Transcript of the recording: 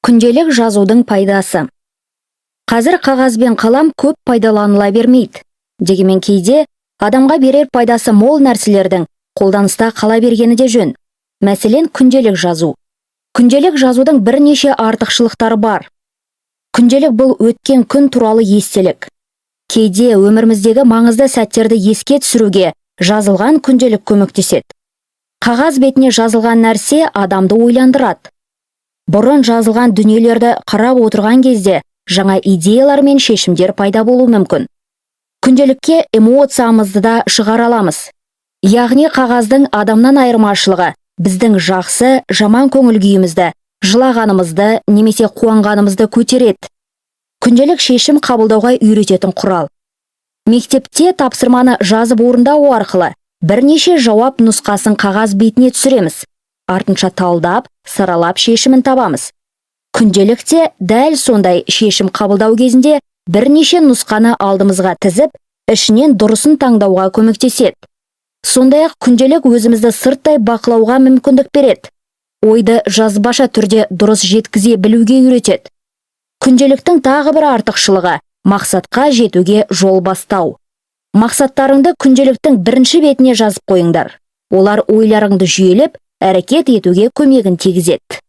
Күнделік жазудың пайдасы. Қазір қағаз бен қалам көп пайдаланыла бермейді. Дегенмен кейде адамға берер пайдасы мол нәрселердің қолданыста қала бергені де жөн. Мәселен, күнделік жазу. Күнделік жазудың бірнеше артықшылықтары бар. Күнделік бұл өткен күн туралы естелік. Кейде өміріміздегі маңызды сәттерді еске түсіруге жазылған күнделік көмектеседі. Қағаз бетіне жазылған нәрсе адамды ойландырады. Бұрын жазылған дүниелерді қарап отырған кезде жаңа идеялар мен шешімдер пайда болуы мүмкін. Күнделікке эмоциямызды да шығара аламыз. Яғни қағаздың адамнан айырмашылығы біздің жақсы, жаман көңіл күйімізді, жылағанымызды немесе қуанғанымызды көтереді. Күнделік шешім қабылдауға үйрететін құрал. Мектепте тапсырманы жазып орындау арқылы бірнеше жауап нұсқасын қағаз бетіне түсіреміз. Артынша талдап, саралап шешімін табамыз. Күнделікте дәл сондай шешім қабылдау кезінде бірнеше нұсқаны алдымызға тізіп, ішінен дұрысын таңдауға көмектеседі. Сондай-ақ күнделік өзімізді сырттай бақылауға мүмкіндік береді. Ойды жазбаша түрде дұрыс жеткізе білуге үйретеді. Күнделіктің тағы бір артықшылығы мақсатқа жетуге жол бастау. Мақсаттарыңды күнделіктің бірінші бетіне жазып қойыңдар. Олар ойларыңды жүйелеп, әрекет етуге көмегін тигізеді.